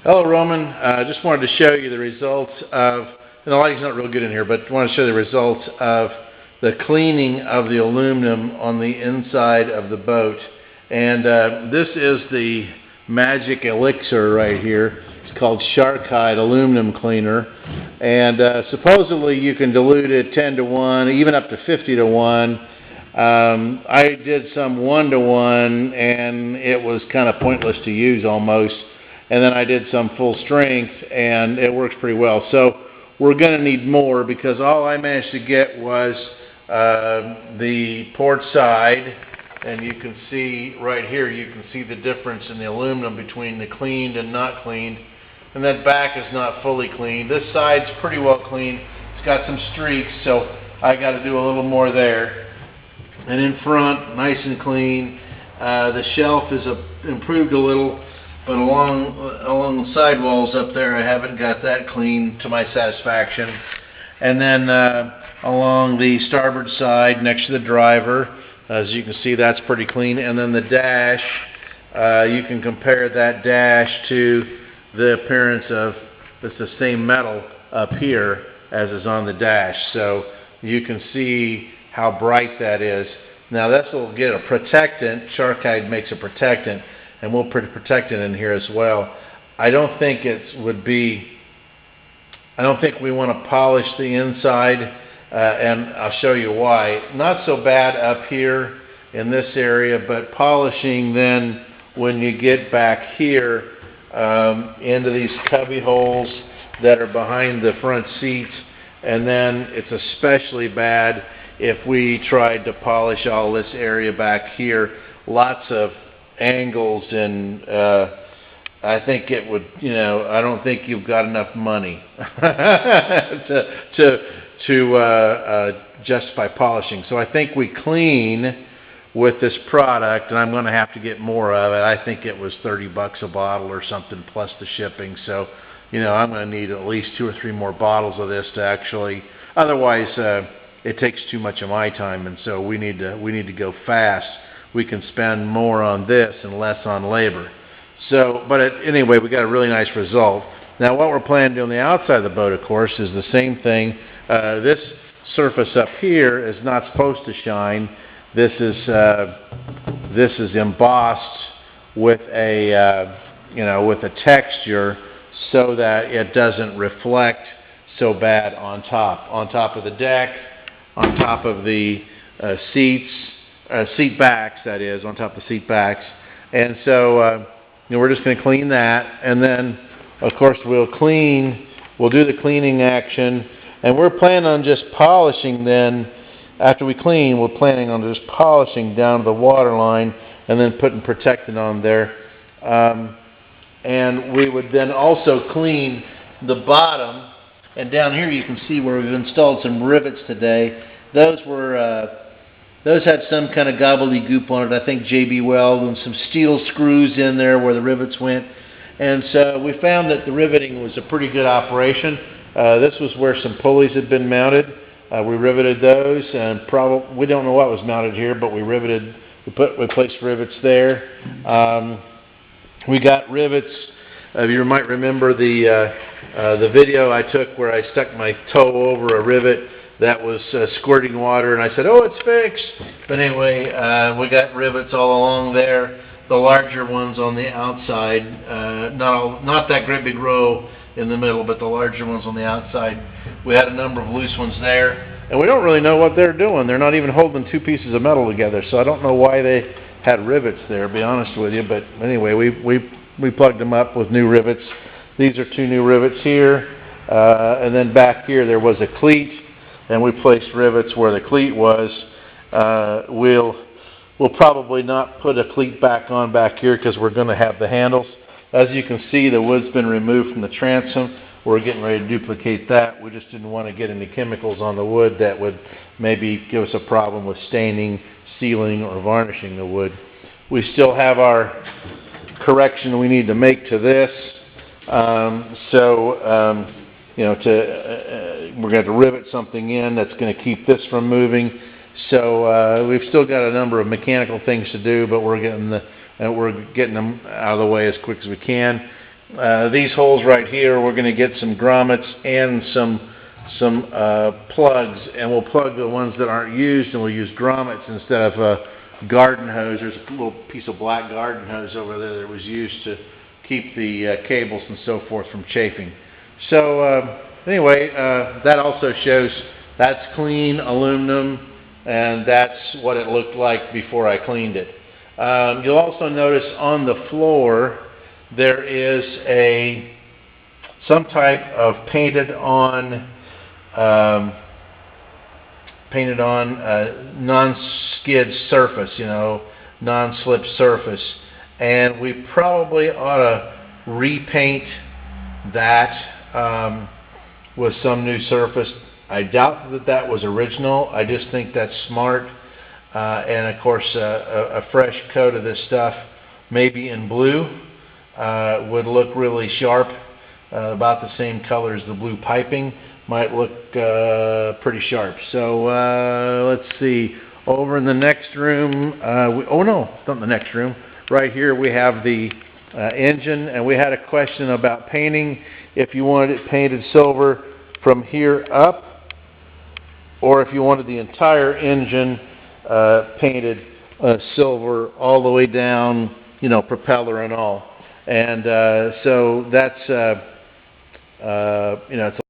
Hello, Roman. I just wanted to show you the results of, and the lighting's not real good in here, but I want to show you the results of the cleaning of the aluminum on the inside of the boat. And this is the magic elixir right here. It's called Shark Hide Aluminum Cleaner. And supposedly you can dilute it 10 to 1, even up to 50 to 1. I did some 1 to 1, and it was kind of pointless to use almost. And then I did some full strength, and it works pretty well. So we're going to need more, because all I managed to get was the port side, and you can see right here, you can see the difference in the aluminum between the cleaned and not cleaned. And that back is not fully cleaned. This side's pretty well cleaned. It's got some streaks, so I got to do a little more there. And in front, nice and clean. The shelf is improved a little, but along the sidewalls up there, I haven't got that clean to my satisfaction. And then along the starboard side, next to the driver, as you can see, that's pretty clean. And then the dash, you can compare that dash to the appearance of, it's the same metal up here as is on the dash. So you can see how bright that is. Now this will get a protectant. Shark Hide makes a protectant, and we'll put a protectant in here as well. I don't think we want to polish the inside, and I'll show you why. Not so bad up here in this area, but polishing then when you get back here into these cubby holes that are behind the front seats, and then it's especially bad if we tried to polish all this area back here. Lots of angles, and I think it would, I don't think you've got enough money to justify polishing. So I think we clean with this product, and I'm going to have to get more of it. I think it was $30 a bottle or something plus the shipping. So, I'm going to need at least 2 or 3 more bottles of this to actually, otherwise it takes too much of my time, and so we need to go fast. We can spend more on this and less on labor. So, but anyway, we got a really nice result. Now, what we're planning to do on the outside of the boat, of course, is the same thing. This surface up here is not supposed to shine. This is embossed with a with a texture so that it doesn't reflect so bad on top of the deck, on top of the seats. Seat backs, that is, on top of the seat backs. And so we're just going to clean that, and then of course we'll do the cleaning action, and we're planning on just polishing then. After we clean, we're planning on just polishing down to the water line and then putting protectant on there. And we would then also clean the bottom, and down here you can see where we've installed some rivets today. Those had some kind of gobbledygook on it, I think JB Weld, and some steel screws in there where the rivets went. And so we found that the riveting was a pretty good operation. This was where some pulleys had been mounted. We riveted those, and we don't know what was mounted here, but we placed rivets there. We got rivets. You might remember the video I took where I stuck my toe over a rivet that was squirting water, and I said, "Oh, it's fixed." But anyway, we got rivets all along there. The larger ones on the outside, not that great big row in the middle, but the larger ones on the outside. We had a number of loose ones there, and we don't really know what they're doing. They're not even holding 2 pieces of metal together, so I don't know why they had rivets there, to be honest with you. But anyway, we plugged them up with new rivets. These are 2 new rivets here, and then back here there was a cleat, and we placed rivets where the cleat was. We'll probably not put a cleat back on back here because we're going to have the handles. As you can see, the wood's been removed from the transom. We're getting ready to duplicate that. We just didn't want to get any chemicals on the wood that would maybe give us a problem with staining, sealing, or varnishing the wood. We still have our correction we need to make to this. We're going to have to rivet something in that's going to keep this from moving. So we've still got a number of mechanical things to do, but we're getting them out of the way as quick as we can. these holes right here, we're going to get some grommets and some plugs, and we'll plug the ones that aren't used, and we'll use grommets instead of a garden hose. There's a little piece of black garden hose over there that was used to keep the cables and so forth from chafing. So anyway, that also shows that's clean aluminum, and that's what it looked like before I cleaned it. You'll also notice on the floor there is some type of painted on non-skid surface, non-slip surface, and we probably ought to repaint that with some new surface. I doubt that was original. I just think that's smart, and of course a fresh coat of this stuff, maybe in blue, would look really sharp, about the same color as the blue piping. Might look pretty sharp. So let's see. Over in the next room, oh no, it's not in the next room. Right here we have the engine, and we had a question about painting. If you wanted it painted silver from here up, or if you wanted the entire engine painted silver all the way down, propeller and all. And so that's, it's